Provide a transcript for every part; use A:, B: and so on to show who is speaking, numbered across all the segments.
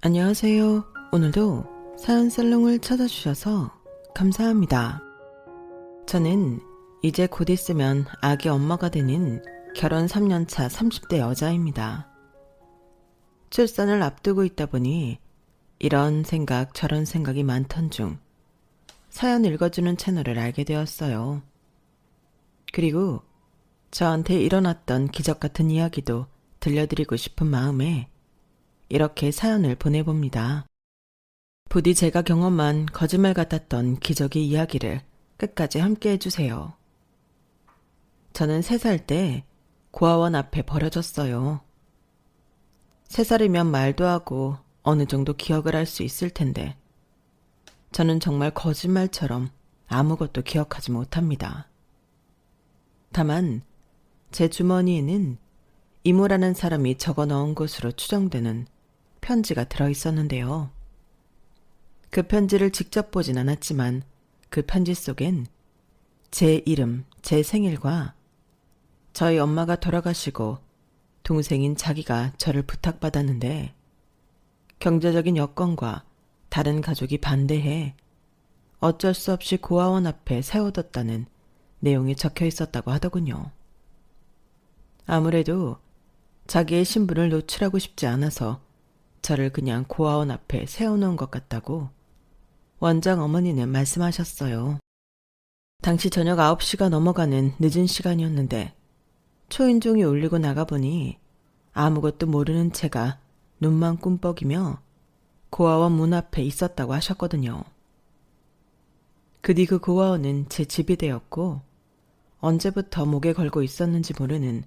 A: 안녕하세요. 오늘도 사연살롱을 찾아주셔서 감사합니다. 저는 이제 곧 있으면 아기 엄마가 되는 결혼 3년차 30대 여자입니다. 출산을 앞두고 있다 보니 이런 생각 저런 생각이 많던 중 사연 읽어주는 채널을 알게 되었어요. 그리고 저한테 일어났던 기적 같은 이야기도 들려드리고 싶은 마음에 이렇게 사연을 보내봅니다. 부디 제가 경험한 거짓말 같았던 기적의 이야기를 끝까지 함께 해주세요. 저는 3살 때 고아원 앞에 버려졌어요. 3살이면 말도 하고 어느 정도 기억을 할 수 있을 텐데 저는 정말 거짓말처럼 아무것도 기억하지 못합니다. 다만 제 주머니에는 이모라는 사람이 적어 넣은 것으로 추정되는 편지가 들어있었는데요. 그 편지를 직접 보진 않았지만 그 편지 속엔 제 이름, 제 생일과 저희 엄마가 돌아가시고 동생인 자기가 저를 부탁받았는데 경제적인 여건과 다른 가족이 반대해 어쩔 수 없이 고아원 앞에 세워뒀다는 내용이 적혀 있었다고 하더군요. 아무래도 자기의 신분을 노출하고 싶지 않아서 저를 그냥 고아원 앞에 세워놓은 것 같다고 원장 어머니는 말씀하셨어요. 당시 저녁 9시가 넘어가는 늦은 시간이었는데 초인종이 울리고 나가보니 아무것도 모르는 채가 눈만 꿈뻑이며 고아원 문 앞에 있었다고 하셨거든요. 그 뒤 그 고아원은 제 집이 되었고 언제부터 목에 걸고 있었는지 모르는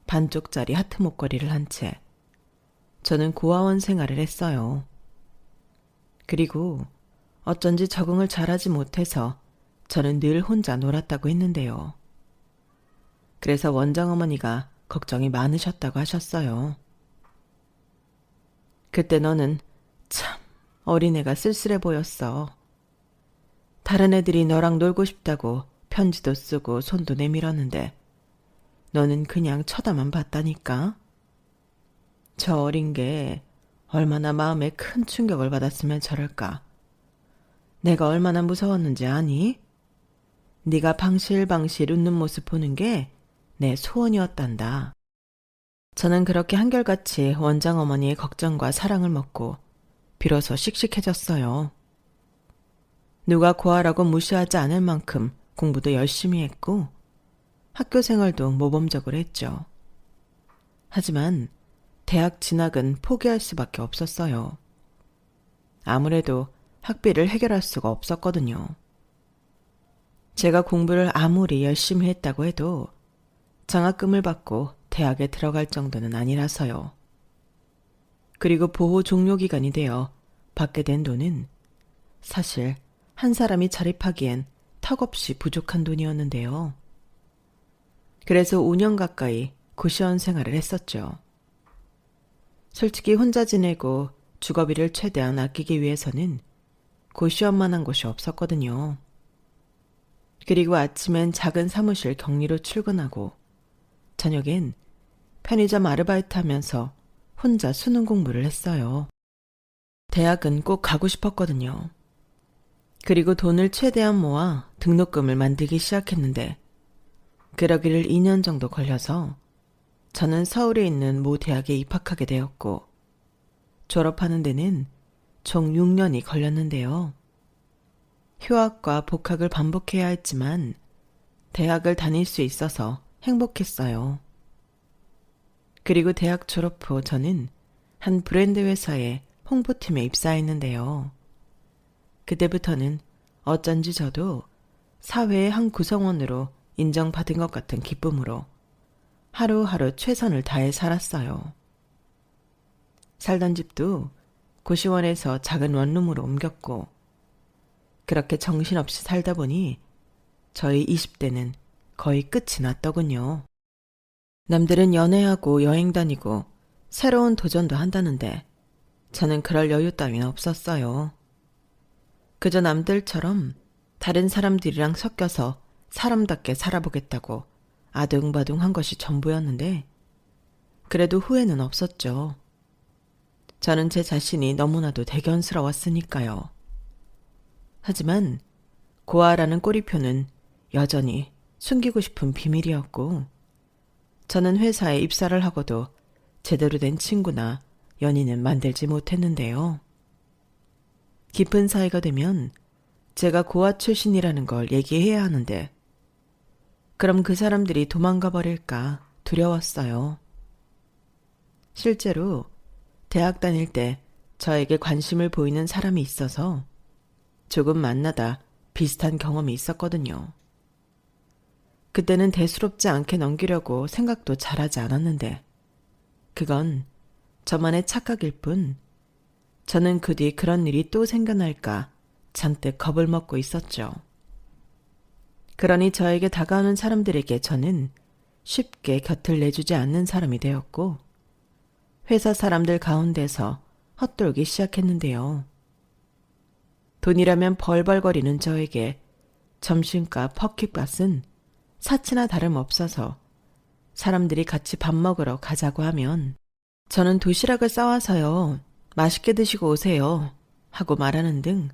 A: 반쪽짜리 하트 목걸이를 한 채 저는 고아원 생활을 했어요. 그리고 어쩐지 적응을 잘하지 못해서 저는 늘 혼자 놀았다고 했는데요. 그래서 원장어머니가 걱정이 많으셨다고 하셨어요. 그때 너는 참 어린애가 쓸쓸해 보였어. 다른 애들이 너랑 놀고 싶다고 편지도 쓰고 손도 내밀었는데 너는 그냥 쳐다만 봤다니까. 저 어린 게 얼마나 마음에 큰 충격을 받았으면 저럴까. 내가 얼마나 무서웠는지 아니? 네가 방실방실 웃는 모습 보는 게 내 소원이었단다. 저는 그렇게 한결같이 원장어머니의 걱정과 사랑을 먹고 비로소 씩씩해졌어요. 누가 고아라고 무시하지 않을 만큼 공부도 열심히 했고 학교 생활도 모범적으로 했죠. 하지만 대학 진학은 포기할 수밖에 없었어요. 아무래도 학비를 해결할 수가 없었거든요. 제가 공부를 아무리 열심히 했다고 해도 장학금을 받고 대학에 들어갈 정도는 아니라서요. 그리고 보호 종료기간이 되어 받게 된 돈은 사실 한 사람이 자립하기엔 턱없이 부족한 돈이었는데요. 그래서 5년 가까이 고시원 생활을 했었죠. 솔직히 혼자 지내고 주거비를 최대한 아끼기 위해서는 고시원만 한 곳이 없었거든요. 그리고 아침엔 작은 사무실 격리로 출근하고 저녁엔 편의점 아르바이트 하면서 혼자 수능 공부를 했어요. 대학은 꼭 가고 싶었거든요. 그리고 돈을 최대한 모아 등록금을 만들기 시작했는데 그러기를 2년 정도 걸려서 저는 서울에 있는 모 대학에 입학하게 되었고 졸업하는 데는 총 6년이 걸렸는데요. 휴학과 복학을 반복해야 했지만 대학을 다닐 수 있어서 행복했어요. 그리고 대학 졸업 후 저는 한 브랜드 회사의 홍보팀에 입사했는데요. 그때부터는 어쩐지 저도 사회의 한 구성원으로 인정받은 것 같은 기쁨으로 하루하루 최선을 다해 살았어요. 살던 집도 고시원에서 작은 원룸으로 옮겼고 그렇게 정신없이 살다 보니 저희 20대는 거의 끝이 났더군요. 남들은 연애하고 여행 다니고 새로운 도전도 한다는데 저는 그럴 여유 따윈 없었어요. 그저 남들처럼 다른 사람들이랑 섞여서 사람답게 살아보겠다고 아둥바둥 한 것이 전부였는데 그래도 후회는 없었죠. 저는 제 자신이 너무나도 대견스러웠으니까요. 하지만 고아라는 꼬리표는 여전히 숨기고 싶은 비밀이었고, 저는 회사에 입사를 하고도 제대로 된 친구나 연인은 만들지 못했는데요. 깊은 사이가 되면 제가 고아 출신이라는 걸 얘기해야 하는데, 그럼 그 사람들이 도망가 버릴까 두려웠어요. 실제로 대학 다닐 때 저에게 관심을 보이는 사람이 있어서 조금 만나다 비슷한 경험이 있었거든요. 그때는 대수롭지 않게 넘기려고 생각도 잘하지 않았는데, 그건 저만의 착각일 뿐, 저는 그 뒤 그런 일이 또 생겨날까 잔뜩 겁을 먹고 있었죠. 그러니 저에게 다가오는 사람들에게 저는 쉽게 곁을 내주지 않는 사람이 되었고, 회사 사람들 가운데서 헛돌기 시작했는데요. 돈이라면 벌벌거리는 저에게 점심값, 퍼킷값은 사치나 다름없어서 사람들이 같이 밥 먹으러 가자고 하면 저는 도시락을 싸와서요, 맛있게 드시고 오세요 하고 말하는 등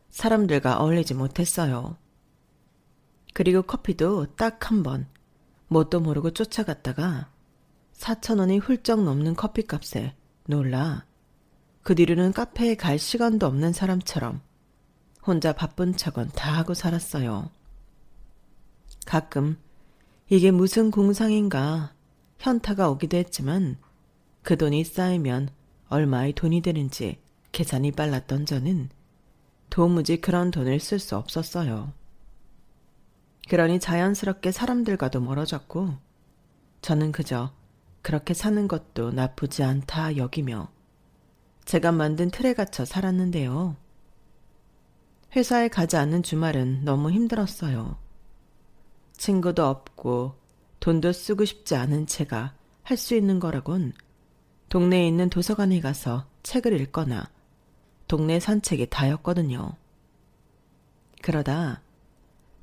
A: 사람들과 어울리지 못했어요. 그리고 커피도 딱 한 번 뭣도 모르고 쫓아갔다가 4,000원이 훌쩍 넘는 커피값에 놀라 그 뒤로는 카페에 갈 시간도 없는 사람처럼 혼자 바쁜 척은 다 하고 살았어요. 가끔 이게 무슨 공상인가 현타가 오기도 했지만, 그 돈이 쌓이면 얼마의 돈이 되는지 계산이 빨랐던 저는 도무지 그런 돈을 쓸 수 없었어요. 그러니 자연스럽게 사람들과도 멀어졌고, 저는 그저 그렇게 사는 것도 나쁘지 않다 여기며 제가 만든 틀에 갇혀 살았는데요. 회사에 가지 않는 주말은 너무 힘들었어요. 친구도 없고 돈도 쓰고 싶지 않은 제가 할 수 있는 거라곤 동네에 있는 도서관에 가서 책을 읽거나 동네 산책이 다였거든요. 그러다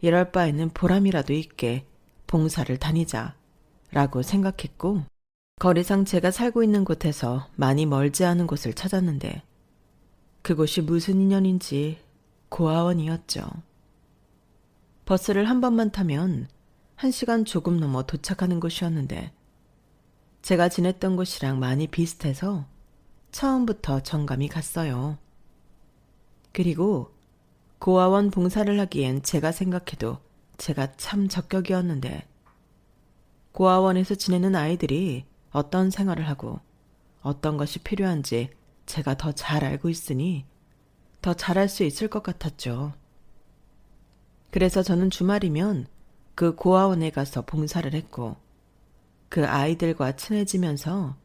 A: 이럴 바에는 보람이라도 있게 봉사를 다니자라고 생각했고, 거리상 제가 살고 있는 곳에서 많이 멀지 않은 곳을 찾았는데, 그곳이 무슨 인연인지 고아원이었죠. 버스를 한 번만 타면 1시간 조금 넘어 도착하는 곳이었는데, 제가 지냈던 곳이랑 많이 비슷해서 처음부터 정감이 갔어요. 그리고 고아원 봉사를 하기엔 제가 생각해도 제가 참 적격이었는데, 고아원에서 지내는 아이들이 어떤 생활을 하고 어떤 것이 필요한지 제가 더 잘 알고 있으니 더 잘할 수 있을 것 같았죠. 그래서 저는 주말이면 그 고아원에 가서 봉사를 했고, 그 아이들과 친해지면서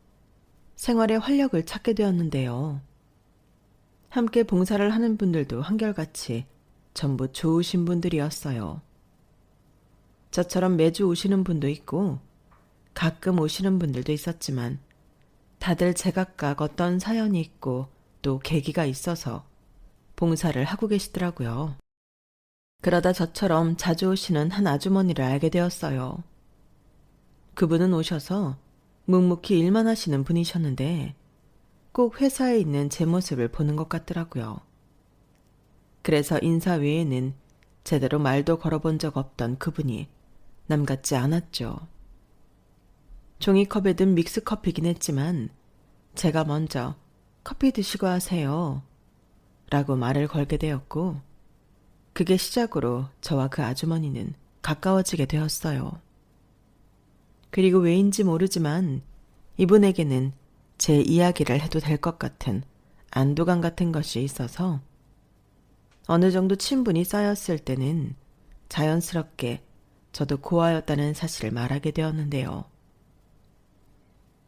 A: 생활의 활력을 찾게 되었는데요. 함께 봉사를 하는 분들도 한결같이 전부 좋으신 분들이었어요. 저처럼 매주 오시는 분도 있고 가끔 오시는 분들도 있었지만, 다들 제각각 어떤 사연이 있고 또 계기가 있어서 봉사를 하고 계시더라고요. 그러다 저처럼 자주 오시는 한 아주머니를 알게 되었어요. 그분은 오셔서 묵묵히 일만 하시는 분이셨는데 꼭 회사에 있는 제 모습을 보는 것 같더라고요. 그래서 인사 외에는 제대로 말도 걸어본 적 없던 그분이 남 같지 않았죠. 종이컵에 든 믹스커피긴 했지만 제가 먼저 커피 드시고 하세요 라고 말을 걸게 되었고, 그게 시작으로 저와 그 아주머니는 가까워지게 되었어요. 그리고 왜인지 모르지만 이분에게는 제 이야기를 해도 될 것 같은 안도감 같은 것이 있어서 어느 정도 친분이 쌓였을 때는 자연스럽게 저도 고아였다는 사실을 말하게 되었는데요.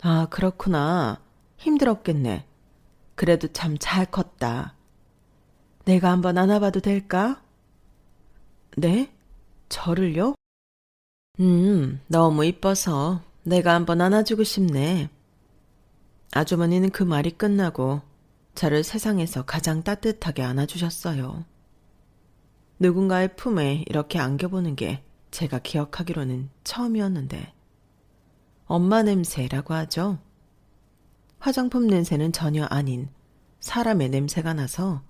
A: 아, 그렇구나. 힘들었겠네. 그래도 참 잘 컸다. 내가 한번 안아봐도 될까? 네? 저를요? 너무 이뻐서 내가 한번 안아주고 싶네. 아주머니는 그 말이 끝나고 저를 세상에서 가장 따뜻하게 안아주셨어요. 누군가의 품에 이렇게 안겨보는 게 제가 기억하기로는 처음이었는데, 엄마 냄새라고 하죠. 화장품 냄새는 전혀 아닌 사람의 냄새가 나서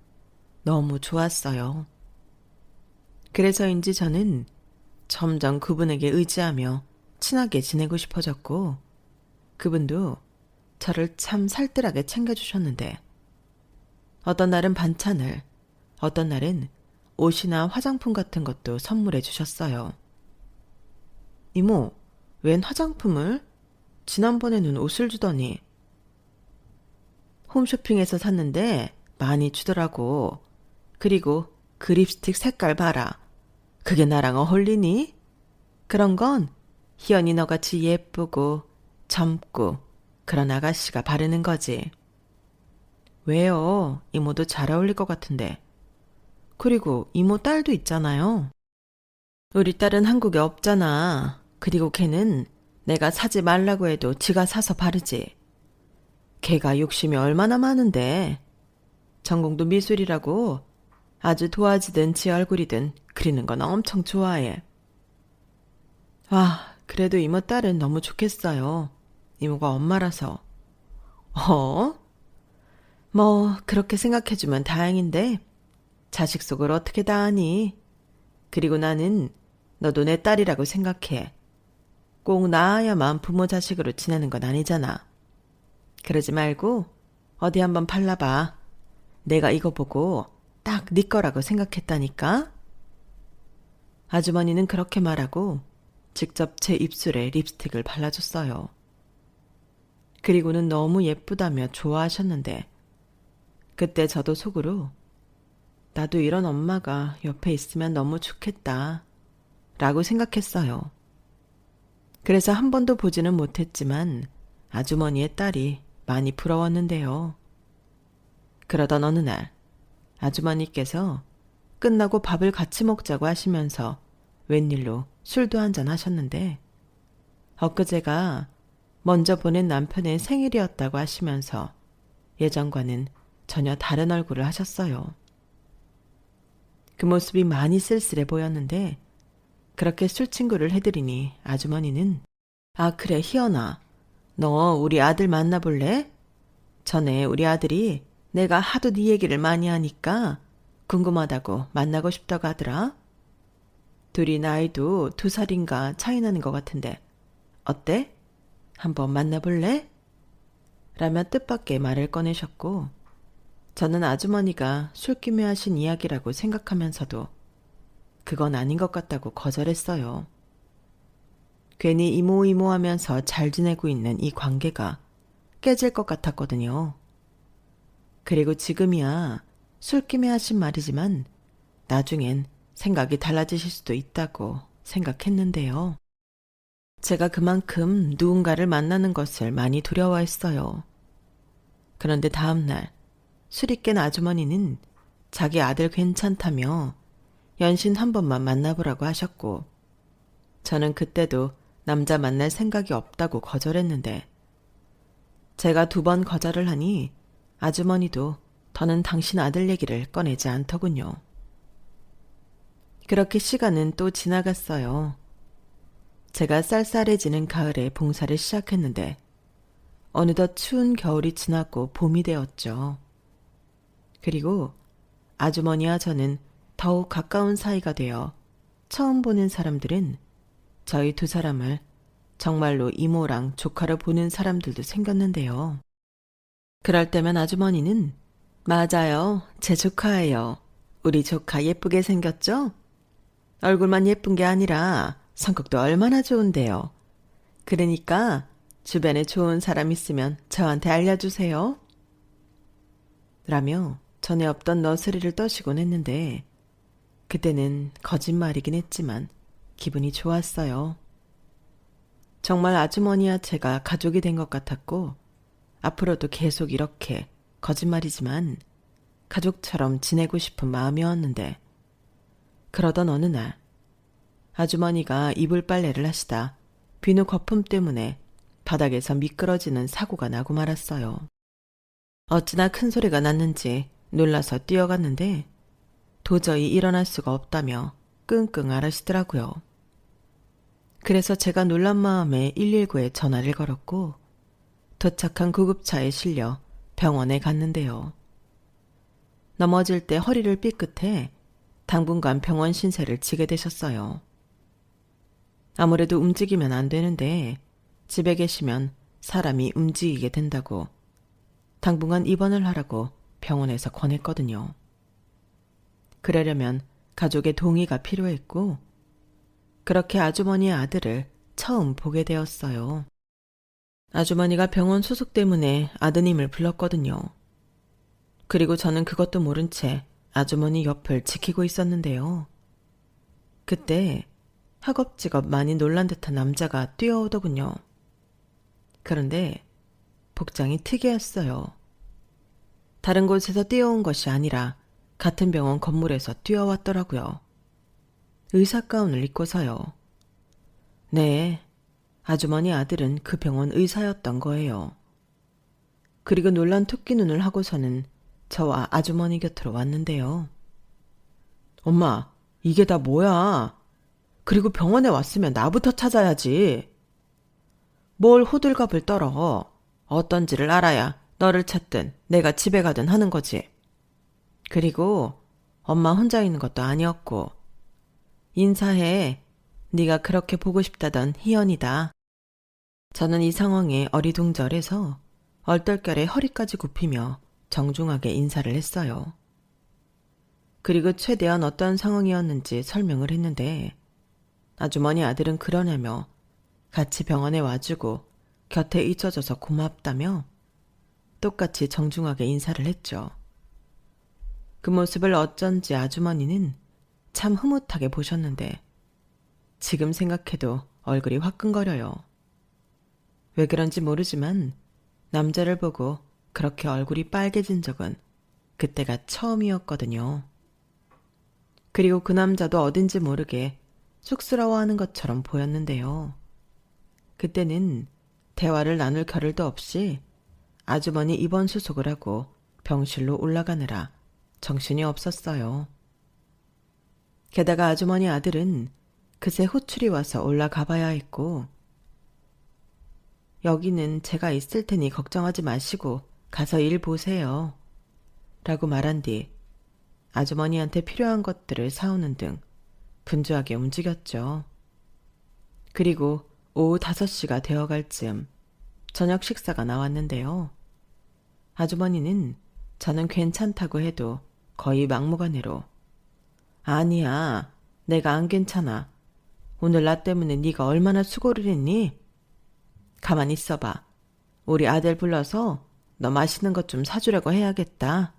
A: 너무 좋았어요. 그래서인지 저는 점점 그분에게 의지하며 친하게 지내고 싶어졌고, 그분도 저를 참 살뜰하게 챙겨주셨는데, 어떤 날은 반찬을, 어떤 날은 옷이나 화장품 같은 것도 선물해 주셨어요. 이모, 웬 화장품을? 지난번에는 옷을 주더니. 홈쇼핑에서 샀는데 많이 주더라고. 그리고 그 립스틱 색깔 봐라. 그게 나랑 어울리니? 그런 건 희연이 너같이 예쁘고 젊고 그런 아가씨가 바르는 거지. 왜요? 이모도 잘 어울릴 것 같은데. 그리고 이모 딸도 있잖아요. 우리 딸은 한국에 없잖아. 그리고 걔는 내가 사지 말라고 해도 지가 사서 바르지. 걔가 욕심이 얼마나 많은데. 전공도 미술이라고 아주 도화지든 지 얼굴이든 그리는 건 엄청 좋아해. 와, 그래도 이모 딸은 너무 좋겠어요. 이모가 엄마라서. 어? 뭐 그렇게 생각해주면 다행인데 자식 속을 어떻게 다 아니? 그리고 나는 너도 내 딸이라고 생각해. 꼭 낳아야만 부모 자식으로 지내는 건 아니잖아. 그러지 말고 어디 한번 발라봐. 내가 이거 보고 딱 네 거라고 생각했다니까. 아주머니는 그렇게 말하고 직접 제 입술에 립스틱을 발라줬어요. 그리고는 너무 예쁘다며 좋아하셨는데, 그때 저도 속으로 나도 이런 엄마가 옆에 있으면 너무 좋겠다 라고 생각했어요. 그래서 한 번도 보지는 못했지만 아주머니의 딸이 많이 부러웠는데요. 그러던 어느 날 아주머니께서 끝나고 밥을 같이 먹자고 하시면서 웬일로 술도 한잔 하셨는데, 엊그제가 먼저 보낸 남편의 생일이었다고 하시면서 예전과는 전혀 다른 얼굴을 하셨어요. 그 모습이 많이 쓸쓸해 보였는데, 그렇게 술친구를 해드리니 아주머니는 아, 그래 희연아, 너 우리 아들 만나볼래? 전에 우리 아들이 내가 하도 네 얘기를 많이 하니까 궁금하다고 만나고 싶다고 하더라. 둘이 나이도 2살인가 차이 나는 것 같은데 어때? 한번 만나볼래? 라며 뜻밖의 말을 꺼내셨고, 저는 아주머니가 술김에 하신 이야기라고 생각하면서도 그건 아닌 것 같다고 거절했어요. 괜히 이모 하면서 잘 지내고 있는 이 관계가 깨질 것 같았거든요. 그리고 지금이야 술김에 하신 말이지만 나중엔 생각이 달라지실 수도 있다고 생각했는데요. 제가 그만큼 누군가를 만나는 것을 많이 두려워했어요. 그런데 다음날 술이 깬 아주머니는 자기 아들 괜찮다며 연신 한 번만 만나보라고 하셨고, 저는 그때도 남자 만날 생각이 없다고 거절했는데, 제가 2번 거절을 하니 아주머니도 더는 당신 아들 얘기를 꺼내지 않더군요. 그렇게 시간은 또 지나갔어요. 제가 쌀쌀해지는 가을에 봉사를 시작했는데 어느덧 추운 겨울이 지나고 봄이 되었죠. 그리고 아주머니와 저는 더욱 가까운 사이가 되어 처음 보는 사람들은 저희 2사람을 정말로 이모랑 조카로 보는 사람들도 생겼는데요. 그럴 때면 아주머니는 맞아요, 제 조카예요. 우리 조카 예쁘게 생겼죠? 얼굴만 예쁜 게 아니라 성격도 얼마나 좋은데요. 그러니까 주변에 좋은 사람 있으면 저한테 알려주세요. 라며 전에 없던 너스리를 떠시곤 했는데, 그때는 거짓말이긴 했지만 기분이 좋았어요. 정말 아주머니와 제가 가족이 된 것 같았고, 앞으로도 계속 이렇게 거짓말이지만 가족처럼 지내고 싶은 마음이었는데, 그러던 어느 날 아주머니가 이불 빨래를 하시다 비누 거품 때문에 바닥에서 미끄러지는 사고가 나고 말았어요. 어찌나 큰 소리가 났는지 놀라서 뛰어갔는데 도저히 일어날 수가 없다며 끙끙 앓으시더라고요. 그래서 제가 놀란 마음에 119에 전화를 걸었고, 도착한 구급차에 실려 병원에 갔는데요. 넘어질 때 허리를 삐끗해 당분간 병원 신세를 지게 되셨어요. 아무래도 움직이면 안 되는데 집에 계시면 사람이 움직이게 된다고 당분간 입원을 하라고 병원에서 권했거든요. 그러려면 가족의 동의가 필요했고 그렇게 아주머니의 아들을 처음 보게 되었어요. 아주머니가 병원 수속 때문에 아드님을 불렀거든요. 그리고 저는 그것도 모른 채 아주머니 옆을 지키고 있었는데요. 그때 허겁지겁 많이 놀란 듯한 남자가 뛰어오더군요. 그런데 복장이 특이했어요. 다른 곳에서 뛰어온 것이 아니라 같은 병원 건물에서 뛰어왔더라고요. 의사 가운을 입고서요. 네, 아주머니 아들은 그 병원 의사였던 거예요. 그리고 놀란 토끼 눈을 하고서는 저와 아주머니 곁으로 왔는데요. 엄마, 이게 다 뭐야? 그리고 병원에 왔으면 나부터 찾아야지. 뭘 호들갑을 떨어. 어떤지를 알아야 너를 찾든 내가 집에 가든 하는 거지. 그리고 엄마 혼자 있는 것도 아니었고 인사해. 네가 그렇게 보고 싶다던 희연이다. 저는 이 상황에 어리둥절해서 얼떨결에 허리까지 굽히며 정중하게 인사를 했어요. 그리고 최대한 어떤 상황이었는지 설명을 했는데 아주머니 아들은 그러냐며 같이 병원에 와주고 곁에 있어줘서 고맙다며 똑같이 정중하게 인사를 했죠. 그 모습을 어쩐지 아주머니는 참 흐뭇하게 보셨는데 지금 생각해도 얼굴이 화끈거려요. 왜 그런지 모르지만 남자를 보고 그렇게 얼굴이 빨개진 적은 그때가 처음이었거든요. 그리고 그 남자도 어딘지 모르게 쑥스러워하는 것처럼 보였는데요. 그때는 대화를 나눌 겨를도 없이 아주머니 입원 수속을 하고 병실로 올라가느라 정신이 없었어요. 게다가 아주머니 아들은 그새 호출이 와서 올라가 봐야 했고 여기는 제가 있을 테니 걱정하지 마시고 가서 일 보세요. 라고 말한 뒤 아주머니한테 필요한 것들을 사오는 등 분주하게 움직였죠. 그리고 오후 5시가 되어갈 즈음 저녁 식사가 나왔는데요. 아주머니는 저는 괜찮다고 해도 거의 막무가내로 아니야, 내가 안 괜찮아. 오늘 나 때문에 네가 얼마나 수고를 했니? 가만히 있어봐. 우리 아들 불러서 너 맛있는 것 좀 사주려고 해야겠다.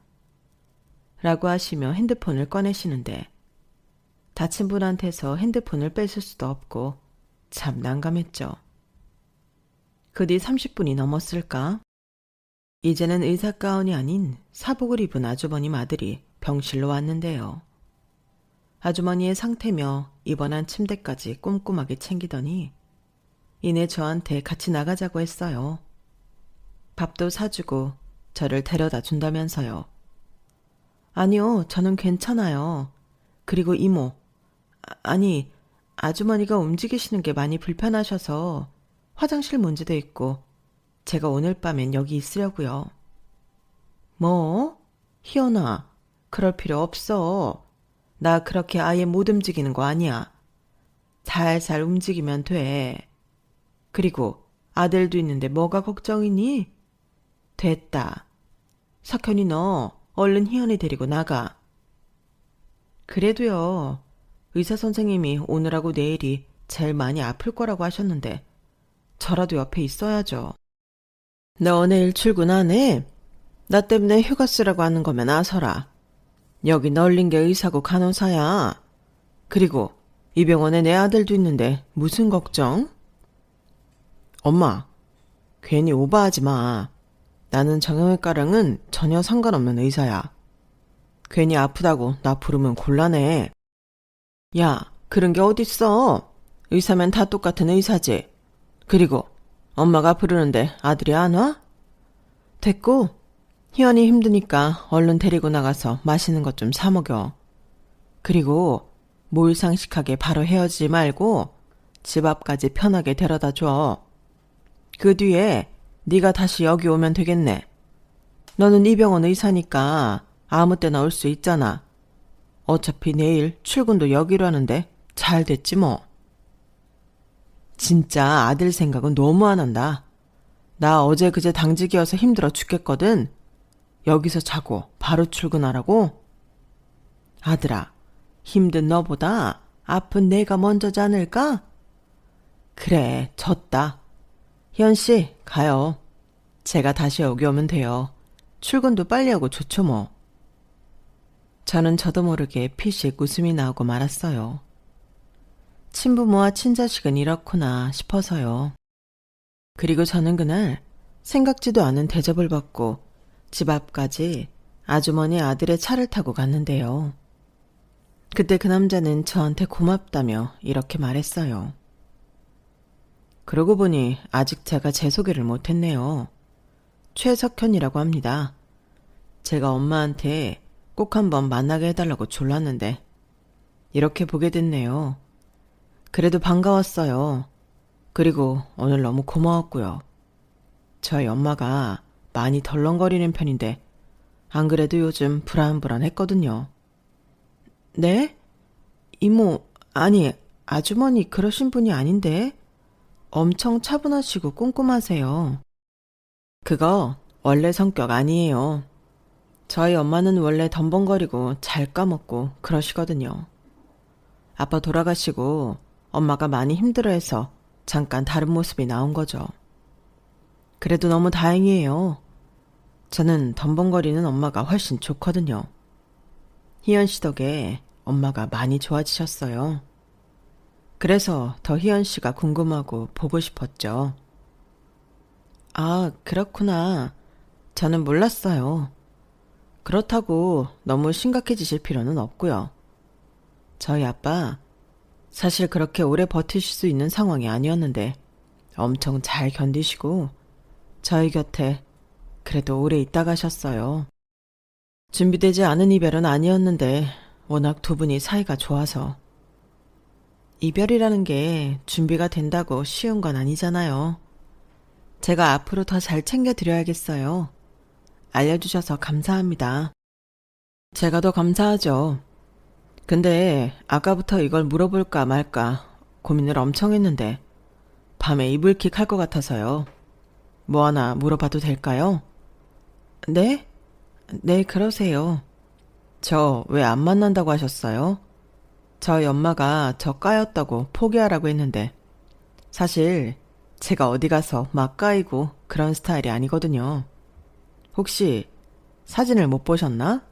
A: 라고 하시며 핸드폰을 꺼내시는데 다친 분한테서 핸드폰을 뺏을 수도 없고 참 난감했죠. 그 뒤 30분이 넘었을까? 이제는 의사 가운이 아닌 사복을 입은 아주머님 아들이 병실로 왔는데요. 아주머니의 상태며 입원한 침대까지 꼼꼼하게 챙기더니 이내 저한테 같이 나가자고 했어요. 밥도 사주고 저를 데려다 준다면서요. 아니요, 저는 괜찮아요. 그리고 이모, 아니, 아주머니가 움직이시는 게 많이 불편하셔서 화장실 문제도 있고 제가 오늘 밤엔 여기 있으려고요. 뭐? 희연아, 그럴 필요 없어. 나 그렇게 아예 못 움직이는 거 아니야. 살살 움직이면 돼. 그리고 아들도 있는데 뭐가 걱정이니? 됐다. 석현이 너 얼른 희연이 데리고 나가. 그래도요. 의사 선생님이 오늘하고 내일이 제일 많이 아플 거라고 하셨는데 저라도 옆에 있어야죠. 너 내일 출근 안 해? 나 때문에 휴가 쓰라고 하는 거면 나서라. 여기 널린 게 의사고 간호사야. 그리고 이 병원에 내 아들도 있는데 무슨 걱정? 엄마, 괜히 오버하지 마. 나는 정형외과랑은 전혀 상관없는 의사야. 괜히 아프다고 나 부르면 곤란해. 야, 그런 게 어딨어. 의사면 다 똑같은 의사지. 그리고 엄마가 부르는데 아들이 안 와? 됐고, 희연이 힘드니까 얼른 데리고 나가서 맛있는 것 좀 사 먹여. 그리고 몰상식하게 바로 헤어지지 말고 집 앞까지 편하게 데려다 줘. 그 뒤에 네가 다시 여기 오면 되겠네. 너는 이병헌 의사니까 아무 때나 올 수 있잖아. 어차피 내일 출근도 여기로 하는데 잘 됐지 뭐. 진짜 아들 생각은 너무 안 한다. 나 어제 그제 당직이어서 힘들어 죽겠거든. 여기서 자고 바로 출근하라고? 아들아, 힘든 너보다 아픈 내가 먼저지 않을까? 그래, 졌다. 희연씨, 가요. 제가 다시 여기 오면 돼요. 출근도 빨리 하고 좋죠 뭐. 저는 저도 모르게 피식 웃음이 나오고 말았어요. 친부모와 친자식은 이렇구나 싶어서요. 그리고 저는 그날 생각지도 않은 대접을 받고 집 앞까지 아주머니 아들의 차를 타고 갔는데요. 그때 그 남자는 저한테 고맙다며 이렇게 말했어요. 그러고 보니 아직 제가 제 소개를 못했네요. 최석현이라고 합니다. 제가 엄마한테 꼭 한번 만나게 해달라고 졸랐는데 이렇게 보게 됐네요. 그래도 반가웠어요. 그리고 오늘 너무 고마웠고요. 저희 엄마가 많이 덜렁거리는 편인데 안 그래도 요즘 불안불안했거든요. 네? 이모, 아니 아주머니 그러신 분이 아닌데 엄청 차분하시고 꼼꼼하세요. 그거 원래 성격 아니에요. 저희 엄마는 원래 덤벙거리고 잘 까먹고 그러시거든요. 아빠 돌아가시고 엄마가 많이 힘들어해서 잠깐 다른 모습이 나온 거죠. 그래도 너무 다행이에요. 저는 덤벙거리는 엄마가 훨씬 좋거든요. 희연 씨 덕에 엄마가 많이 좋아지셨어요. 그래서 더 희연 씨가 궁금하고 보고 싶었죠. 아, 그렇구나. 저는 몰랐어요. 그렇다고 너무 심각해지실 필요는 없고요. 저희 아빠 사실 그렇게 오래 버티실 수 있는 상황이 아니었는데 엄청 잘 견디시고 저희 곁에 그래도 오래 있다 가셨어요. 준비되지 않은 이별은 아니었는데 워낙 두 분이 사이가 좋아서. 이별이라는 게 준비가 된다고 쉬운 건 아니잖아요. 제가 앞으로 더 잘 챙겨드려야겠어요. 알려주셔서 감사합니다. 제가 더 감사하죠. 근데 아까부터 이걸 물어볼까 말까 고민을 엄청 했는데 밤에 이불킥 할 것 같아서요. 뭐 하나 물어봐도 될까요? 네? 네, 그러세요. 저 왜 안 만난다고 하셨어요? 저희 엄마가 저 까였다고 포기하라고 했는데 사실 제가 어디 가서 막 까이고 그런 스타일이 아니거든요. 혹시 사진을 못 보셨나?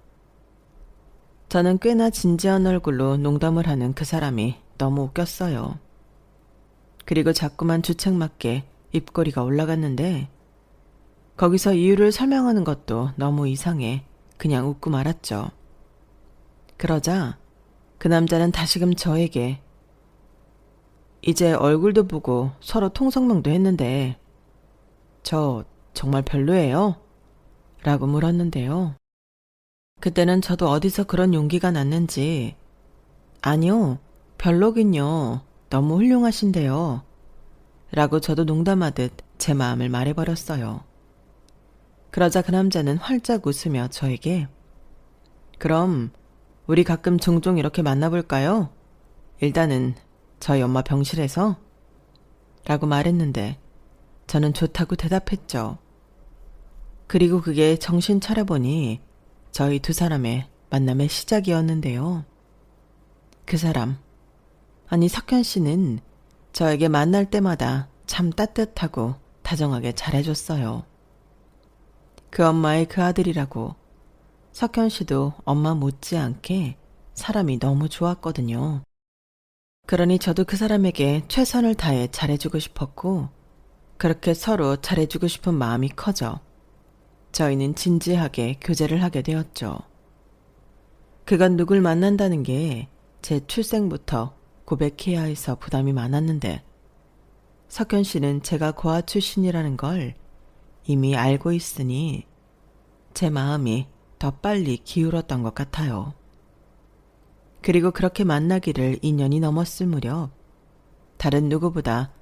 A: 저는 꽤나 진지한 얼굴로 농담을 하는 그 사람이 너무 웃겼어요. 그리고 자꾸만 주책맞게 입꼬리가 올라갔는데 거기서 이유를 설명하는 것도 너무 이상해 그냥 웃고 말았죠. 그러자 그 남자는 다시금 저에게 이제 얼굴도 보고 서로 통성명도 했는데 저 정말 별로예요? 라고 물었는데요. 그때는 저도 어디서 그런 용기가 났는지 아니요, 별로긴요. 너무 훌륭하신데요. 라고 저도 농담하듯 제 마음을 말해버렸어요. 그러자 그 남자는 활짝 웃으며 저에게 그럼 우리 가끔 종종 이렇게 만나볼까요? 일단은 저희 엄마 병실에서? 라고 말했는데 저는 좋다고 대답했죠. 그리고 그게 정신 차려보니 저희 두 사람의 만남의 시작이었는데요. 그 사람, 아니 석현 씨는 저에게 만날 때마다 참 따뜻하고 다정하게 잘해줬어요. 그 엄마의 그 아들이라고 석현 씨도 엄마 못지않게 사람이 너무 좋았거든요. 그러니 저도 그 사람에게 최선을 다해 잘해주고 싶었고 그렇게 서로 잘해주고 싶은 마음이 커져 저희는 진지하게 교제를 하게 되었죠. 그간 누굴 만난다는 게 제 출생부터 고백해야 해서 부담이 많았는데 석현 씨는 제가 고아 출신이라는 걸 이미 알고 있으니 제 마음이 더 빨리 기울었던 것 같아요. 그리고 그렇게 만나기를 2년이 넘었을 무렵 다른 누구보다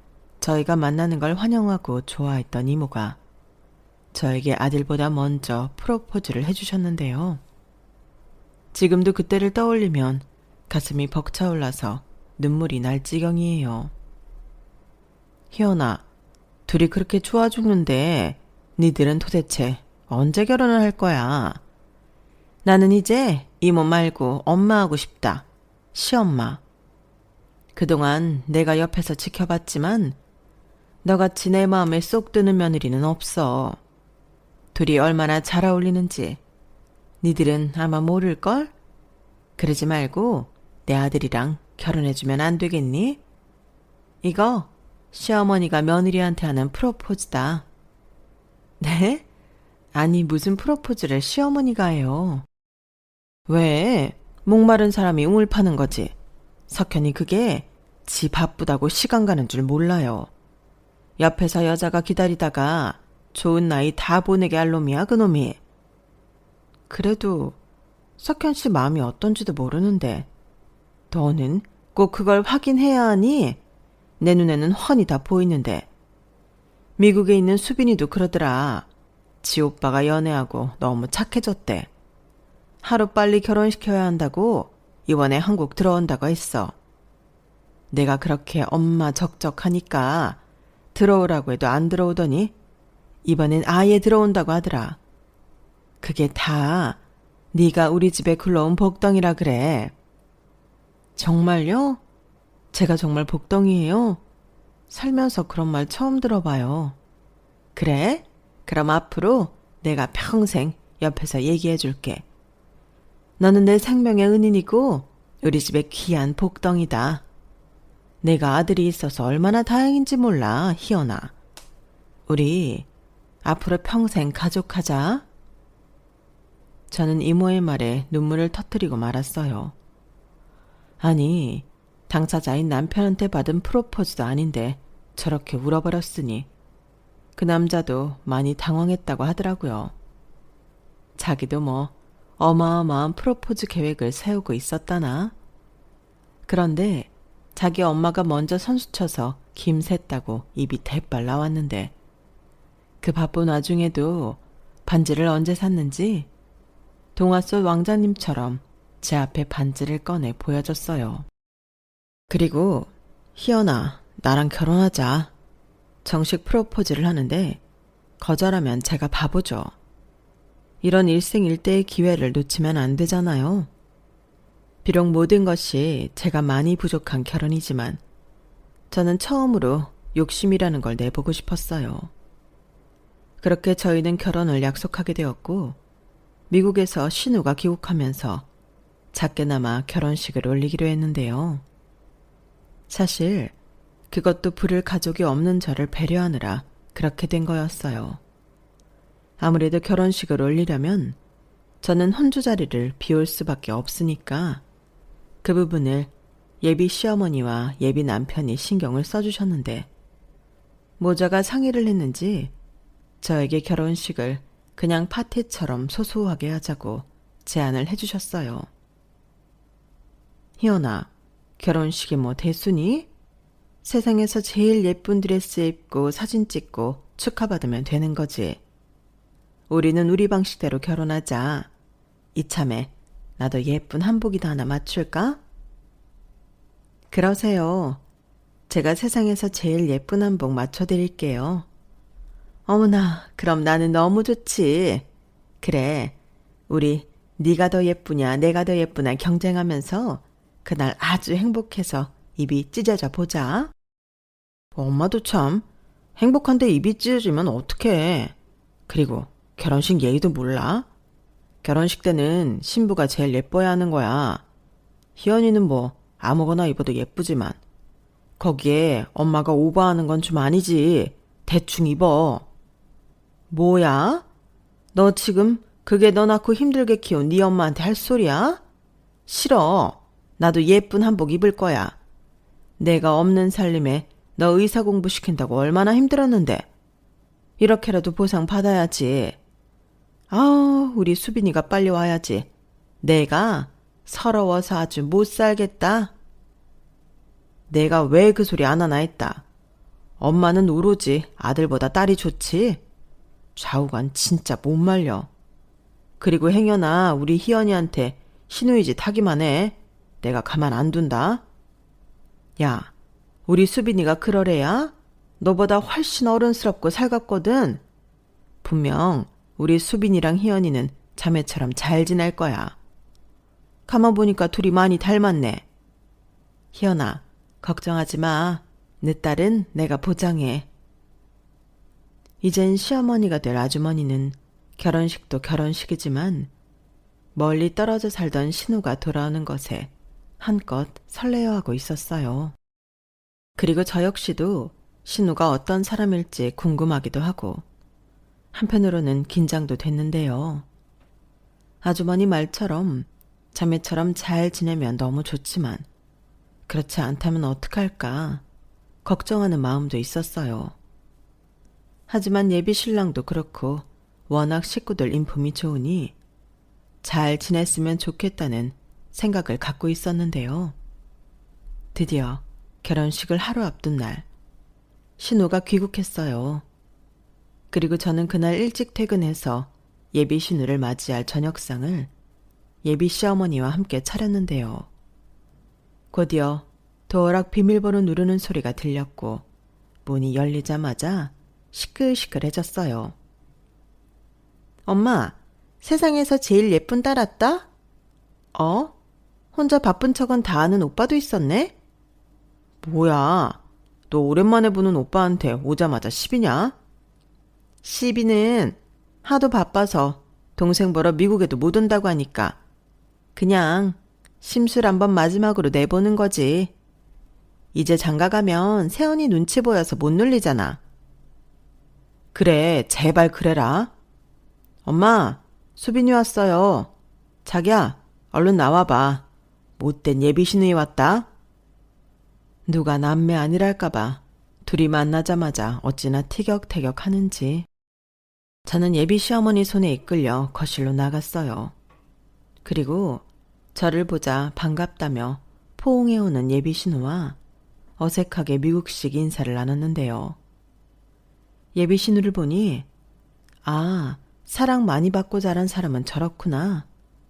A: 저희가 만나는 걸 환영하고 좋아했던 이모가 저에게 아들보다 먼저 프로포즈를 해주셨는데요. 지금도 그때를 떠올리면 가슴이 벅차올라서 눈물이 날 지경이에요. 희연아, 둘이 그렇게 좋아 죽는데 니들은 도대체 언제 결혼을 할 거야? 나는 이제 이모 말고 엄마 하고 싶다. 시엄마. 그동안 내가 옆에서 지켜봤지만 너같이 내 마음에 쏙 드는 며느리는 없어. 둘이 얼마나 잘 어울리는지 니들은 아마 모를걸? 그러지 말고 내 아들이랑 결혼해주면 안 되겠니? 이거 시어머니가 며느리한테 하는 프로포즈다. 네? 아니 무슨 프로포즈를 시어머니가 해요. 왜? 목마른 사람이 우물 파는 거지. 석현이 그게 지 바쁘다고 시간 가는 줄 몰라요. 옆에서 여자가 기다리다가 좋은 나이 다 보내게 할 놈이야 그놈이. 그래도 석현 씨 마음이 어떤지도 모르는데 너는 꼭 그걸 확인해야 하니? 내 눈에는 훤히 다 보이는데. 미국에 있는 수빈이도 그러더라. 지 오빠가 연애하고 너무 착해졌대. 하루빨리 결혼시켜야 한다고 이번에 한국 들어온다고 했어. 내가 그렇게 엄마 적적하니까 들어오라고 해도 안 들어오더니 이번엔 아예 들어온다고 하더라. 그게 다 네가 우리 집에 굴러온 복덩이라 그래. 정말요? 제가 정말 복덩이에요? 살면서 그런 말 처음 들어봐요. 그래? 그럼 앞으로 내가 평생 옆에서 얘기해 줄게. 너는 내 생명의 은인이고 우리 집의 귀한 복덩이다. 내가 아들이 있어서 얼마나 다행인지 몰라, 희연아. 우리 앞으로 평생 가족하자. 저는 이모의 말에 눈물을 터뜨리고 말았어요. 아니, 당사자인 남편한테 받은 프로포즈도 아닌데 저렇게 울어버렸으니 그 남자도 많이 당황했다고 하더라고요. 자기도 뭐 어마어마한 프로포즈 계획을 세우고 있었다나? 그런데 자기 엄마가 먼저 선수쳐서 김샜다고 입이 대빨 나왔는데 그 바쁜 와중에도 반지를 언제 샀는지 동화 속 왕자님처럼 제 앞에 반지를 꺼내 보여줬어요. 그리고 희연아, 나랑 결혼하자. 정식 프로포즈를 하는데 거절하면 제가 바보죠. 이런 일생일대의 기회를 놓치면 안 되잖아요. 비록 모든 것이 제가 많이 부족한 결혼이지만 저는 처음으로 욕심이라는 걸 내보고 싶었어요. 그렇게 저희는 결혼을 약속하게 되었고 미국에서 신우가 귀국하면서 작게나마 결혼식을 올리기로 했는데요. 사실 그것도 부를 가족이 없는 저를 배려하느라 그렇게 된 거였어요. 아무래도 결혼식을 올리려면 저는 혼주 자리를 비울 수밖에 없으니까 그 부분을 예비 시어머니와 예비 남편이 신경을 써주셨는데 모자가 상의를 했는지 저에게 결혼식을 그냥 파티처럼 소소하게 하자고 제안을 해주셨어요. 희연아, 결혼식이 뭐 대수니? 세상에서 제일 예쁜 드레스 입고 사진 찍고 축하받으면 되는 거지. 우리는 우리 방식대로 결혼하자. 이참에 나도 예쁜 한복이다 하나 맞출까? 그러세요. 제가 세상에서 제일 예쁜 한복 맞춰드릴게요. 어머나, 그럼 나는 너무 좋지. 그래, 우리 네가 더 예쁘냐 내가 더 예쁘냐 경쟁하면서 그날 아주 행복해서 입이 찢어져 보자. 엄마도 참 행복한데 입이 찢어지면 어떡해. 그리고 결혼식 예의도 몰라? 결혼식 때는 신부가 제일 예뻐야 하는 거야. 희연이는 뭐 아무거나 입어도 예쁘지만 거기에 엄마가 오버하는 건 좀 아니지. 대충 입어. 뭐야? 너 지금 그게 너 낳고 힘들게 키운 네 엄마한테 할 소리야? 싫어. 나도 예쁜 한복 입을 거야. 내가 없는 살림에 너 의사 공부시킨다고 얼마나 힘들었는데. 이렇게라도 보상 받아야지. 아우, 우리 수빈이가 빨리 와야지. 내가 서러워서 아주 못 살겠다. 내가 왜 그 소리 안 하나 했다. 엄마는 오로지 아들보다 딸이 좋지. 좌우간 진짜 못 말려. 그리고 행여나 우리 희연이한테 신우이지 타기만 해. 내가 가만 안 둔다. 야, 우리 수빈이가 그러래야? 너보다 훨씬 어른스럽고 살갑거든. 분명 우리 수빈이랑 희연이는 자매처럼 잘 지낼 거야. 가만 보니까 둘이 많이 닮았네. 희연아, 걱정하지 마. 내 딸은 내가 보장해. 이젠 시어머니가 될 아주머니는 결혼식도 결혼식이지만 멀리 떨어져 살던 신우가 돌아오는 것에 한껏 설레어하고 있었어요. 그리고 저 역시도 신우가 어떤 사람일지 궁금하기도 하고 한편으로는 긴장도 됐는데요. 아주머니 말처럼 자매처럼 잘 지내면 너무 좋지만 그렇지 않다면 어떡할까 걱정하는 마음도 있었어요. 하지만 예비 신랑도 그렇고 워낙 식구들 인품이 좋으니 잘 지냈으면 좋겠다는 생각을 갖고 있었는데요. 드디어 결혼식을 하루 앞둔 날 신우가 귀국했어요. 그리고 저는 그날 일찍 퇴근해서 예비 신우를 맞이할 저녁상을 예비 시어머니와 함께 차렸는데요. 곧이어 도어락 비밀번호 누르는 소리가 들렸고 문이 열리자마자 시끌시끌해졌어요. 엄마, 세상에서 제일 예쁜 딸 왔다? 혼자 바쁜 척은 다 아는 오빠도 있었네? 뭐야, 너 오랜만에 보는 오빠한테 오자마자 시비냐? 시비는 하도 바빠서 동생 보러 미국에도 못 온다고 하니까 그냥 심술 한번 마지막으로 내보는 거지. 이제 장가가면 세연이 눈치 보여서 못 놀리잖아. 그래, 제발 그래라. 엄마, 수빈이 왔어요. 자기야, 얼른 나와봐. 못된 예비 신우이 왔다. 누가 남매 아니랄까봐 둘이 만나자마자 어찌나 티격태격 하는지. 저는 예비 시어머니 손에 이끌려 거실로 나갔어요. 그리고 저를 보자 반갑다며 포옹해오는 예비 신우와 어색하게 미국식 인사를 나눴는데요. 예비 신우를 보니 아, 사랑 많이 받고 자란 사람은 저렇구나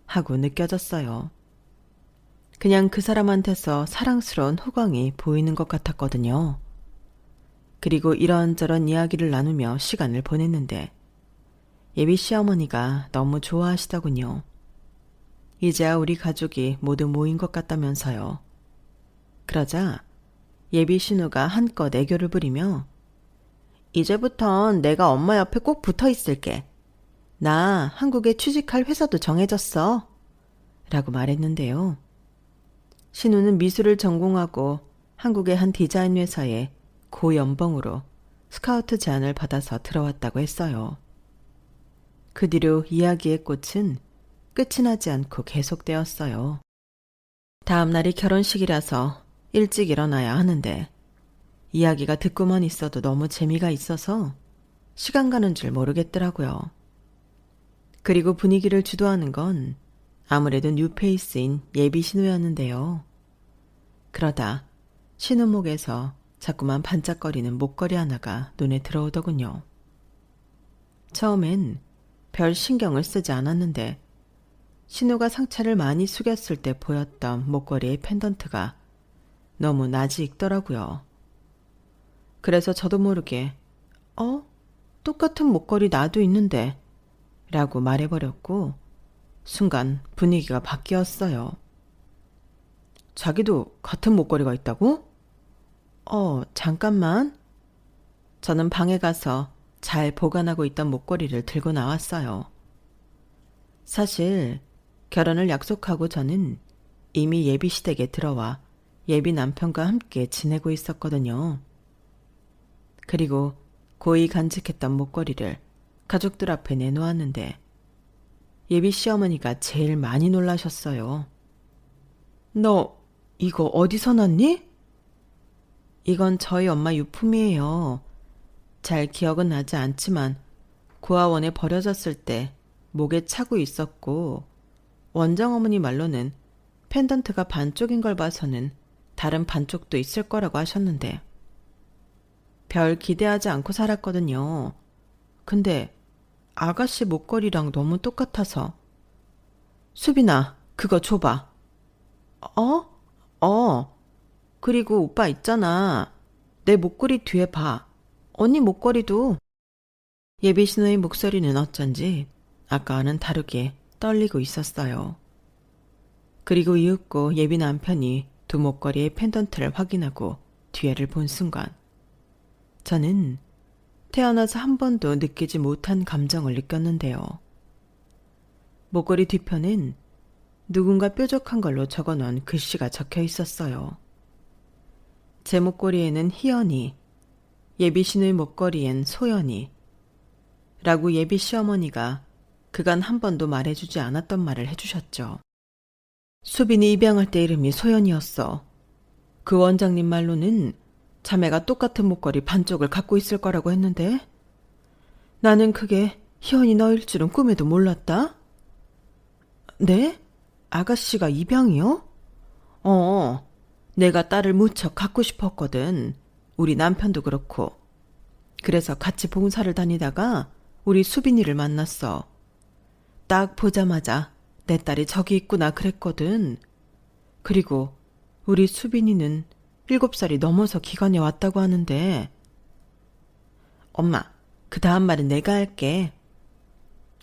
A: 하고 느껴졌어요. 그냥 그 사람한테서 사랑스러운 호강이 보이는 것 같았거든요. 그리고 이런저런 이야기를 나누며 시간을 보냈는데 예비 시어머니가 너무 좋아하시더군요. 이제야 우리 가족이 모두 모인 것 같다면서요. 그러자 예비 신우가 한껏 애교를 부리며 이제부턴 내가 엄마 옆에 꼭 붙어 있을게. 나 한국에 취직할 회사도 정해졌어. 라고 말했는데요. 신우는 미술을 전공하고 한국의 한 디자인 회사에 고연봉으로 스카우트 제안을 받아서 들어왔다고 했어요. 그 뒤로 이야기의 꽃은 끝이 나지 않고 계속되었어요. 다음 날이 결혼식이라서 일찍 일어나야 하는데 이야기가 듣고만 있어도 너무 재미가 있어서 시간 가는 줄 모르겠더라고요. 그리고 분위기를 주도하는 건 아무래도 뉴페이스인 예비 신우였는데요. 그러다 신우 목에서 자꾸만 반짝거리는 목걸이 하나가 눈에 들어오더군요. 처음엔 별 신경을 쓰지 않았는데 신우가 상체를 많이 숙였을 때 보였던 목걸이의 펜던트가 너무 낯이 익더라고요. 그래서 저도 모르게 똑같은 목걸이 나도 있는데 라고 말해버렸고 순간 분위기가 바뀌었어요. 자기도 같은 목걸이가 있다고? 잠깐만. 저는 방에 가서 잘 보관하고 있던 목걸이를 들고 나왔어요. 사실 결혼을 약속하고 저는 이미 예비 시댁에 들어와 예비 남편과 함께 지내고 있었거든요. 그리고 고이 간직했던 목걸이를 가족들 앞에 내놓았는데 예비 시어머니가 제일 많이 놀라셨어요. 너 이거 어디서 났니? 이건 저희 엄마 유품이에요. 잘 기억은 나지 않지만 고아원에 버려졌을 때 목에 차고 있었고 원장어머니 말로는 펜던트가 반쪽인 걸 봐서는 다른 반쪽도 있을 거라고 하셨는데 별 기대하지 않고 살았거든요. 근데 아가씨 목걸이랑 너무 똑같아서. 수빈아, 그거 줘봐. 어? 그리고 오빠 있잖아. 내 목걸이 뒤에 봐. 언니 목걸이도. 예비 신우의 목소리는 어쩐지 아까와는 다르게 떨리고 있었어요. 그리고 이윽고 예비 남편이 두 목걸이의 펜던트를 확인하고 뒤에를 본 순간 저는 태어나서 한 번도 느끼지 못한 감정을 느꼈는데요. 목걸이 뒤편엔 누군가 뾰족한 걸로 적어놓은 글씨가 적혀 있었어요. 제 목걸이에는 희연이, 예비 신우의 목걸이엔 소연이 라고 예비 시어머니가 그간 한 번도 말해주지 않았던 말을 해주셨죠. 수빈이 입양할 때 이름이 소연이었어. 그 원장님 말로는 자매가 똑같은 목걸이 반쪽을 갖고 있을 거라고 했는데 나는 그게 희연이 너일 줄은 꿈에도 몰랐다. 네? 아가씨가 입양이요? 내가 딸을 무척 갖고 싶었거든. 우리 남편도 그렇고. 그래서 같이 봉사를 다니다가 우리 수빈이를 만났어. 딱 보자마자 내 딸이 저기 있구나 그랬거든. 그리고 우리 수빈이는 7살이 넘어서 기관에 왔다고 하는데. 엄마, 그 다음 말은 내가 할게.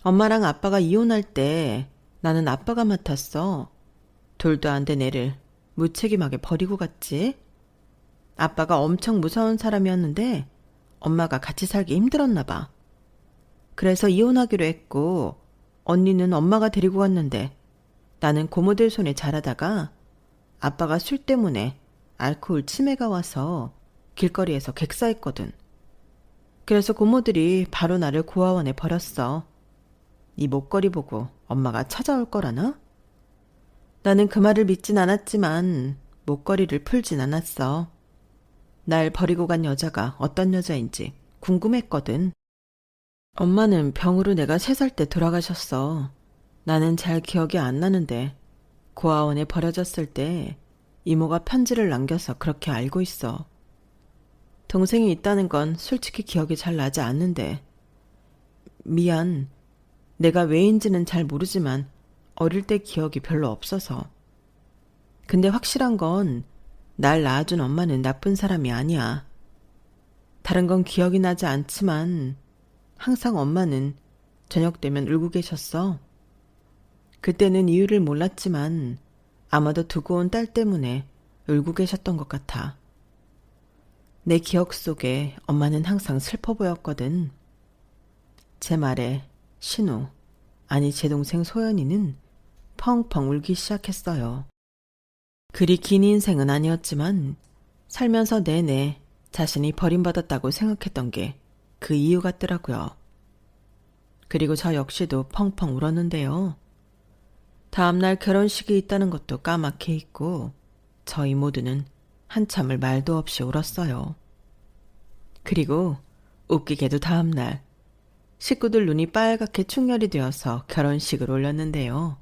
A: 엄마랑 아빠가 이혼할 때 나는 아빠가 맡았어. 돌도 안 된 애를 무책임하게 버리고 갔지. 아빠가 엄청 무서운 사람이었는데 엄마가 같이 살기 힘들었나 봐. 그래서 이혼하기로 했고 언니는 엄마가 데리고 갔는데 나는 고모들 손에 자라다가 아빠가 술 때문에 알코올 치매가 와서 길거리에서 객사했거든. 그래서 고모들이 바로 나를 고아원에 버렸어. 네 목걸이 보고 엄마가 찾아올 거라나? 나는 그 말을 믿진 않았지만 목걸이를 풀진 않았어. 날 버리고 간 여자가 어떤 여자인지 궁금했거든. 엄마는 병으로 내가 3살 때 돌아가셨어. 나는 잘 기억이 안 나는데 고아원에 버려졌을 때 이모가 편지를 남겨서 그렇게 알고 있어. 동생이 있다는 건 솔직히 기억이 잘 나지 않는데. 미안. 내가 왜인지는 잘 모르지만 어릴 때 기억이 별로 없어서. 근데 확실한 건 날 낳아준 엄마는 나쁜 사람이 아니야. 다른 건 기억이 나지 않지만 항상 엄마는 저녁 되면 울고 계셨어. 그때는 이유를 몰랐지만 아마도 두고 온 딸 때문에 울고 계셨던 것 같아. 내 기억 속에 엄마는 항상 슬퍼 보였거든. 제 말에 신우, 아니 제 동생 소연이는 펑펑 울기 시작했어요. 그리 긴 인생은 아니었지만 살면서 내내 자신이 버림받았다고 생각했던 게 그 이유 같더라고요. 그리고 저 역시도 펑펑 울었는데요. 다음날 결혼식이 있다는 것도 까맣게 잊고 저희 모두는 한참을 말도 없이 울었어요. 그리고 웃기게도 다음날 식구들 눈이 빨갛게 충혈이 되어서 결혼식을 올렸는데요.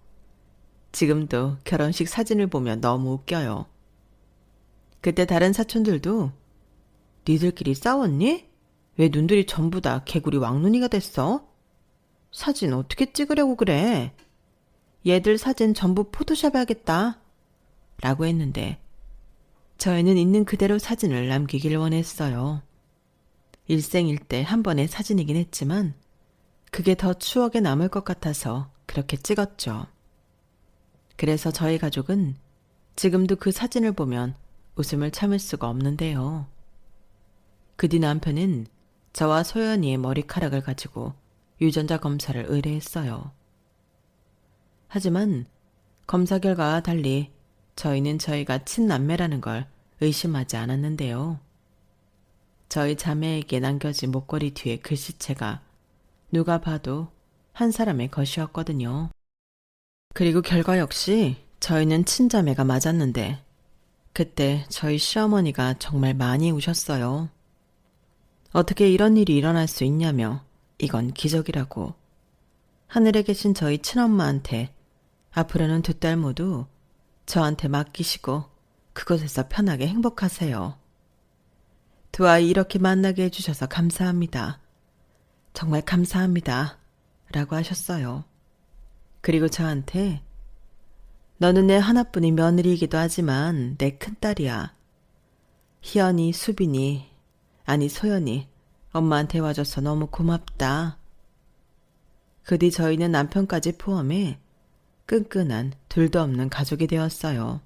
A: 지금도 결혼식 사진을 보면 너무 웃겨요. 그때 다른 사촌들도 니들끼리 싸웠니? 왜 눈들이 전부 다 개구리 왕눈이가 됐어? 사진 어떻게 찍으려고 그래? 얘들 사진 전부 포토샵 해야겠다. 라고 했는데 저희는 있는 그대로 사진을 남기길 원했어요. 일생일대 한 번의 사진이긴 했지만 그게 더 추억에 남을 것 같아서 그렇게 찍었죠. 그래서 저희 가족은 지금도 그 사진을 보면 웃음을 참을 수가 없는데요. 그 뒤 남편은 저와 소연이의 머리카락을 가지고 유전자 검사를 의뢰했어요. 하지만 검사 결과와 달리 저희는 저희가 친남매라는 걸 의심하지 않았는데요. 저희 자매에게 남겨진 목걸이 뒤에 글씨체가 누가 봐도 한 사람의 것이었거든요. 그리고 결과 역시 저희는 친자매가 맞았는데 그때 저희 시어머니가 정말 많이 우셨어요. 어떻게 이런 일이 일어날 수 있냐며 이건 기적이라고. 하늘에 계신 저희 친엄마한테 앞으로는 두 딸 모두 저한테 맡기시고 그곳에서 편하게 행복하세요. 두 아이 이렇게 만나게 해주셔서 감사합니다. 정말 감사합니다. 라고 하셨어요. 그리고 저한테 너는 내 하나뿐인 며느리이기도 하지만 내 큰딸이야. 희연이, 수빈이, 아니 소연이 엄마한테 와줘서 너무 고맙다. 그 뒤 저희는 남편까지 포함해 끈끈한 둘도 없는 가족이 되었어요.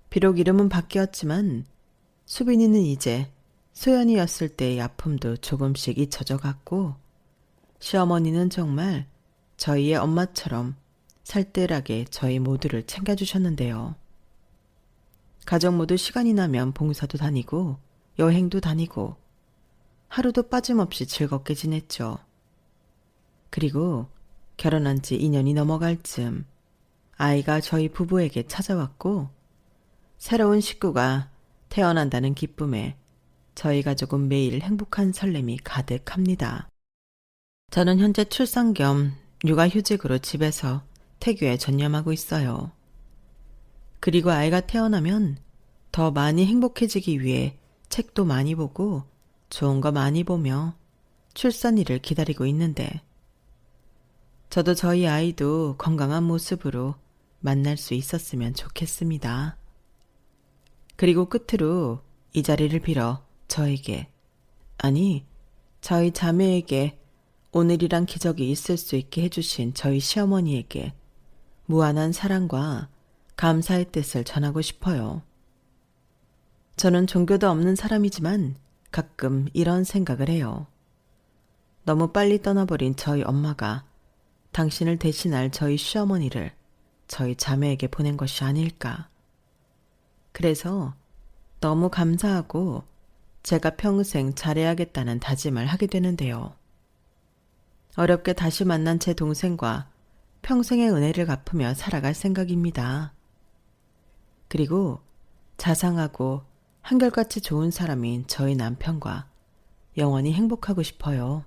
A: 비록 이름은 바뀌었지만 수빈이는 이제 소연이었을 때의 아픔도 조금씩 잊혀져 갔고 시어머니는 정말 저희의 엄마처럼 살뜰하게 저희 모두를 챙겨주셨는데요. 가족 모두 시간이 나면 봉사도 다니고 여행도 다니고 하루도 빠짐없이 즐겁게 지냈죠. 그리고 결혼한 지 2년이 넘어갈 즈음 아이가 저희 부부에게 찾아왔고 새로운 식구가 태어난다는 기쁨에 저희 가족은 매일 행복한 설렘이 가득합니다. 저는 현재 출산 겸 육아휴직으로 집에서 태교에 전념하고 있어요. 그리고 아이가 태어나면 더 많이 행복해지기 위해 책도 많이 보고 좋은 거 많이 보며 출산일을 기다리고 있는데 저도 저희 아이도 건강한 모습으로 만날 수 있었으면 좋겠습니다. 그리고 끝으로 이 자리를 빌어 저에게, 아니 저희 자매에게 오늘이란 기적이 있을 수 있게 해주신 저희 시어머니에게 무한한 사랑과 감사의 뜻을 전하고 싶어요. 저는 종교도 없는 사람이지만 가끔 이런 생각을 해요. 너무 빨리 떠나버린 저희 엄마가 당신을 대신할 저희 시어머니를 저희 자매에게 보낸 것이 아닐까. 그래서 너무 감사하고 제가 평생 잘해야겠다는 다짐을 하게 되는데요. 어렵게 다시 만난 제 동생과 평생의 은혜를 갚으며 살아갈 생각입니다. 그리고 자상하고 한결같이 좋은 사람인 저희 남편과 영원히 행복하고 싶어요.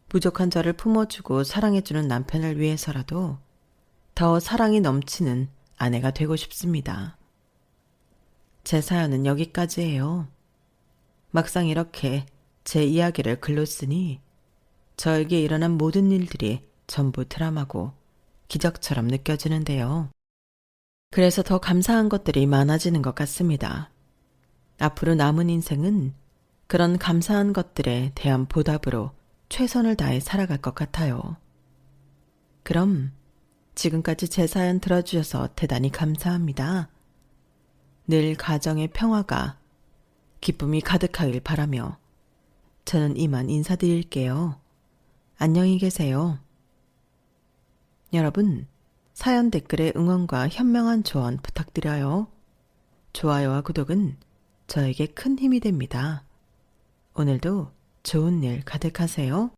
A: 부족한 저를 품어주고 사랑해주는 남편을 위해서라도 더 사랑이 넘치는 아내가 되고 싶습니다. 제 사연은 여기까지예요. 막상 이렇게 제 이야기를 글로 쓰니 저에게 일어난 모든 일들이 전부 드라마고 기적처럼 느껴지는데요. 그래서 더 감사한 것들이 많아지는 것 같습니다. 앞으로 남은 인생은 그런 감사한 것들에 대한 보답으로 최선을 다해 살아갈 것 같아요. 그럼 지금까지 제 사연 들어주셔서 대단히 감사합니다. 늘 가정의 평화가 기쁨이 가득하길 바라며 저는 이만 인사드릴게요. 안녕히 계세요. 여러분, 사연 댓글에 응원과 현명한 조언 부탁드려요. 좋아요와 구독은 저에게 큰 힘이 됩니다. 오늘도 좋은 일 가득하세요.